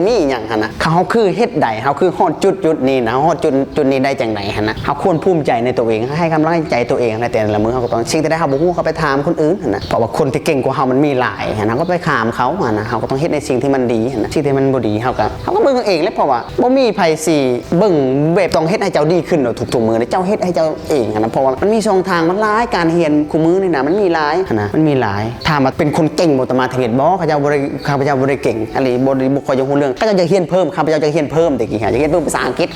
มีอย่างฮะนะเขาคือเฮ็ดใดเขาคือฮอดจุดนี้นะฮอดจุดนี้ได้จังไหนฮะนะเขาควรภูมิใจในตัวเองให้กำลังใจตัวเองในแต่ละมือเขาก็ต้องสิ่งที่ได้เขาบอกว่าเขาไปถามคนอื่นนะเพราะว่าคนที่เก่งกว่าเขามันมีหลายฮะนะก็ไปถามเขาฮะนะเขาก็ต้องเฮ็ดในสิ่งที่มันดีฮะนะสิ่งที่มันบ่ดีเขาก็เบิ่งเองแล้วเพราะว่าบ่มีไผสิเบิ่งแบบต้องเฮ็ดให้เจ้าดีขึ้นทุกๆมือเจ้าเฮ็ดให้เจ้าเองฮะนะเพราะว่ามันมีช่องทางมันหลายการเรียนคู่มือนี่นะมันมีหลายฮะนะมันมีหลายถ้ามาเป็นคนเก่งบ่ตมาเฮ็ดบ่เขาเจ้าบ่ได้เก่งอะไรบ่ค่อยจะฮู้เรื่องเขาจะเรียนเพิ่มข้าพเจ้าจะเรียนเพิ่มแต่กี่หาจะเรียนเพิ่มภาษาอังกฤษ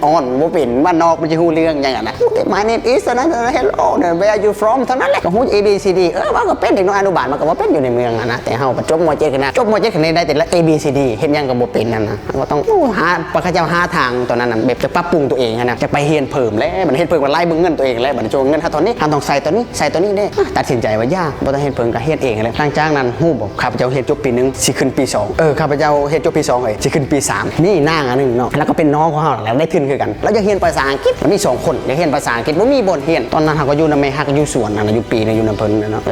อ่อนบ่เป็นบ้านนอกมันจะฮู้เรื่องอย่างนั้นนะ My name is นั้น hello where are you from เท่านั้นแหละก็ฮู้ A B C D ว่าก็เป็นเด็กน้อยอนุบาลมันก็บ่เป็นอยู่ในเมืองนะแต่เฮาจบม .7 กันนะจบม .7 กันได้แต่ละ A B C D เฮ็ดหยังก็บ่เป็นนั่นนะก็ต้องหาเขาเจ้าหาทางตอนนั้นน่ะแบบจะปรับปรุงตัวเองนะจะไปเรียนเพิ่มแล้วมันเฮ็ดเพิ่มว่าไล่เบิ่งเงินตัวเองแล้วบัดโจเงินเท่านี้ต้องใส่ตัวนี้เด้ตัดสินใจว่ายากบ่ต้องเฮ็ดเพิ่มก็เฮ็ดเองเลยหลังจากนั้นฮู้บ่ข้าพเจ้าเฮ็ดจบปีนึงสิขึ้นปี2ข้าพเจ้าเฮ็ดจบปี2สิขึ้นปี3นี่นางอันนึงเนาะแล้วก็เป็นน้องของเฮาแล้วได้ทุนคือกันแล้วจะเรียนภาษาอังกฤษมี2คนอยากเรียนภาษาอังกฤษบ่มีบทเรียนตอนนั้นเฮาก็อยู่นำแม่ฮักอยู่สวนนั่นน่ะอยู่ปีนึงอยู่นำเพิ่นเนาะ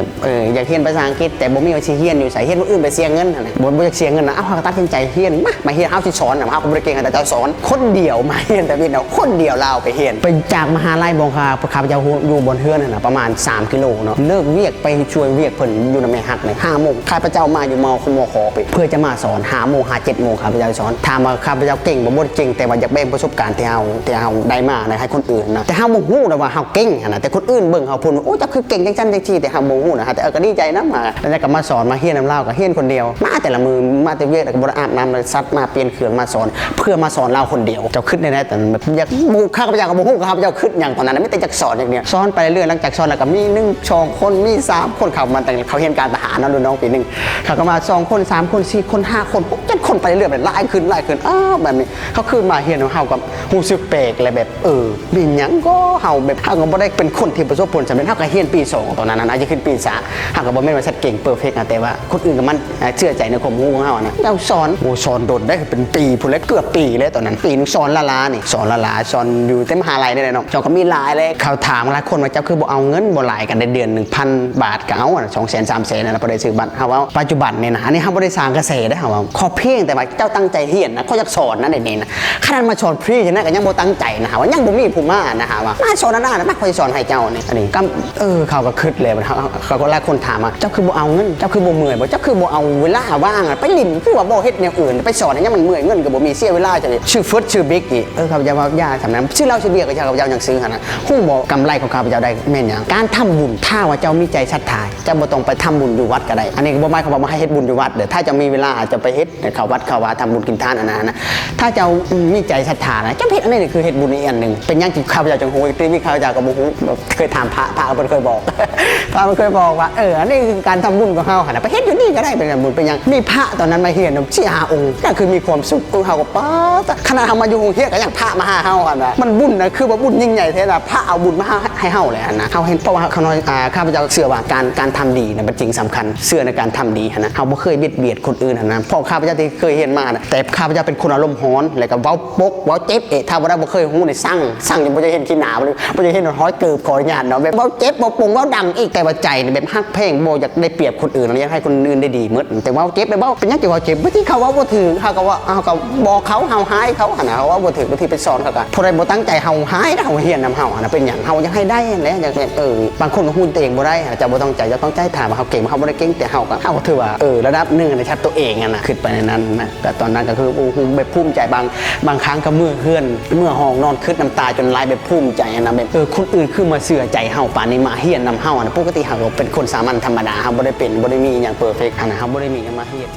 อยากเรียนภาษาอังกฤษแต่บ่มีว่าสิเรียนอยู่ไสเรียนบ่อื่นไปเสียเงินนั่นแหละบ่อยากเสียเงินนะเฮาก็ตัดสินใจเรียนมาเรียนเฮาสิสอนน่ะเฮาก็บ่ได้เก่งแต่เจ้าสอนคนเดียวมาเรียนแต่พี่น้องคนเดียวลาวไปเรียนไปจากมหาลัยบงคาข้าพเจ้าอยู่บนเฮือนนั่นน่ะประมาณ3 กิโลเนาะเลิกเวียกไปช่วยเวียกเพิ่นอยู่นำแม่ฮักเลย5 โมงข้าพเจ้ามาอยู่มขไปเพื่อจะมาสอน5 โมง7 โมงข้าพเจ้าสอนถามว่าข้าพเจ้าเก่งบ่เก่งแต่ว่าอยากแบ่งประสบการณ์ที่เฮาได้มาให้คนอื่นนะแต่เฮาบ่ฮู้นะว่าเฮาเก่งนะแต่คนอื่นเบิ่งเฮาพูดโอ้เจ้าคือเก่งจังซั่นจังซี่แต่เฮาบ่ฮู้นะแต่ก็ดีใจนำมาแล้วก็มาสอนมาเรียนนำลาวก็เรียนคนเดียวมาแต่ละมือมาแต่เวียกแล้วก็บ่ได้อาบน้ำเลยซัดมาเปลี่ยนเครื่องมาสอนเพื่อมาสอนลาวคนเดียวเจ้าคิดได้แต่แบบอยากบ่ข้าพเจ้าก็บ่ฮู้ข้าพเจ้าคิดหยังตอนนั้นไม่แต่จักสอนอย่างเดียวสอนไปเรื่อยหลังจากสอนแล้วก็มี1 2 คนมี3 คนเข้ามาแต่เขาเรียนการทหารนะรุ่นน้องปีนึงเขาก็มา2 คน3 คน4 คน 5 คน6 7 คนไปเรื่อยแบบหลายขึ้นแบบนี้เขาคือมาเรียนเฮากับฮู้สึกแปลกอะไรแบบมีหยังก็เฮาแบบเฮาก็บ่ได้เป็นคนที่ประสบผลสำเร็จเฮาก็เรียนปี2ตอนนั้นนะจะขึ้นปี3เฮาก็บ่แม่นว่าชัดเก่งเพอร์เฟคแต่ว่าคนอื่นก็มันเชื่อใจในความรู้ของเฮานะเราสอนโดดได้เป็นปีพุ่นแล้วเกือบปีแล้วตอนนั้นปีนึงสอนละลานี่สอนอยู่เต็มมหาลัยนี่แหละเนาะเจ้าก็มีหลายเลยเขาถามหลายคนว่าเจ้าคือบ่เอาเงินบ่หลายกันได้เดือน 1,000 บาทก็เอา200,000 300,000นั่นล่ะบ่ได้ซื้อบัตรเฮาว่าปัจจุบันนี่นะอันนี้เฮาบ่ได้สร้างกระแสได้เฮาว่าขอเพียงแต่ว่าเจ้าตั้งใจเรียนนะเขาอยากสอนนะนี่นะขนาดมาสอนฟรีจังนั้นก็ยังบ่ตั้งใจนะว่ายังบ่มีผู้มานะว่ามาสอนนะมาคอยสอนให้เจ้านี่อันนี้ก็เขาก็คิดเลยเขาก็หลายคนถามว่าเจ้าคือบ่เอาเงินเจ้าคือบ่เมื่อยบ่เจ้าคือบ่เอาเวลาว่างไปลิ้นคือว่าบ่เฮ็ดแนวอื่นไปสอนให้มันเมื่อยเงินก็บ่มีเสียเวลาจังชื่อฟึดชื่อบิ๊กอีกเขาจะว่าย่าสำนั้นชื่อเราชื่อเบียก็จะเขาเจ้ายังซื้อหั่นน่ะฮู้บ่กำไรของเขาเจ้าได้แม่นหยังการทำบุญถ้าว่าเจ้ามีใจศรัทธาเจ้าบ่ต้องไปทำบุญอยู่วัดก็ได้อันนี้ก็บ่หมายความว่าให้เฮ็ดบุญอยู่วัดเด้อถ้าเจ้ามีเวลาอาจจะไปเฮ็ดเข้าวัดเข้าวาทำบุญกินทานอันนั้นนะถ้าเจ้ามีใจศรัทธานะเจ้าเฮ็ดอันนี้คือเฮ็ดบุญอีกอันนึงเป็นหยังที่ข้าพเจ้าจังฮู้อีกที่ข้าพเจ้าก็บ่ฮู้เคยถามพระเพิ่นเคยบอกพระเพิ่นเคยบอกว่าอันนี้คือการทำบุญของเฮาหั่นน่ะไปเฮ็ดอยู่นี่ก็ได้เป็นบุญเป็นหยังมีพระตอนนั้นมาเฮียน4-5 องค์ก็คือมีความสุขเฮาก็ป๊าดขณะเฮามาอยู่โรงเรียนก็ยังพระมาหาเฮาหั่นน่ะมันบุญนะคือว่าบุญยิ่งใหญ่แท้ล่ะพระเอาบุญมาให้เฮาเลยหั่นน่ะเฮาเห็นเพราะว่าเขาน้อยข้าพเจ้าเชื่อว่าการทำดีน่ะเป็นสิ่งสำคัญเชื่อในการทำดีหั่นน่ะเฮาบ่เคยเบียดคนอื่นหั่นน่ะเพราะข้าพเจ้าที่เคยเห็นมาน่ะแต่ข้าพเจ้าเป็นคนอารมณ์ร้อนแล้วก็เว้าปกเว้าเจ็บถ้าบ่ได้บ่เคยฮู้นี่สั่งยังบ่จะเห็นขี้หน้าบ่จะเห็นห้อยเกิบขอญาตเนาะแบบเว้าเจ็บบ่ปงเว้าดังอีกแต่ว่าใจนี่แบบฮักแพงบ่อยากได้เปรียบคนอื่นอยากให้คนอื่นได้ดีหมดแต่เว้าเจ็บไปเว้าเป็นหยังจะเว้าเจ็บบ่ที่เขาเว้าบ่ถึงเฮาก็ว่าเฮาก็บอกเขาเฮาหายเขาหั่นน่ะเฮาว่าบ่ถึงบางทีไปสอนเขาก็ผู้ใดบ่ตั้งใจเฮาหายเฮาเฮียนนำเฮาหั่นน่ะเป็นหยังเฮาอยากให้ได้แหละอยากบางคนก็ฮู้ตัวเองบ่ได้จะบ่ต้องใจจะต้องใจถามว่าเฮาเก่งเฮาบ่ได้เก่งแต่เฮาก็ถือว่าระดับนึงในชัดตัวเองน่ะขึ้นไปในนั้นนะแต่ตอนนั้นก็คือโอ้โหแบบภูมิใจบางครั้งก็เมื่อห้องนอนคิดน้ำตาจนไหลแบบภูมิใจนะแบบคนอื่นคือมาเชื่อใจเฮาปานนี้มาเฮียนนำเฮาปกติเฮาเป็นคนสามัญธรรมดาเฮาบ่ได้มีหยังเพอร์เฟคต์นะเฮาบ่ได้มีหยังมาเฮียน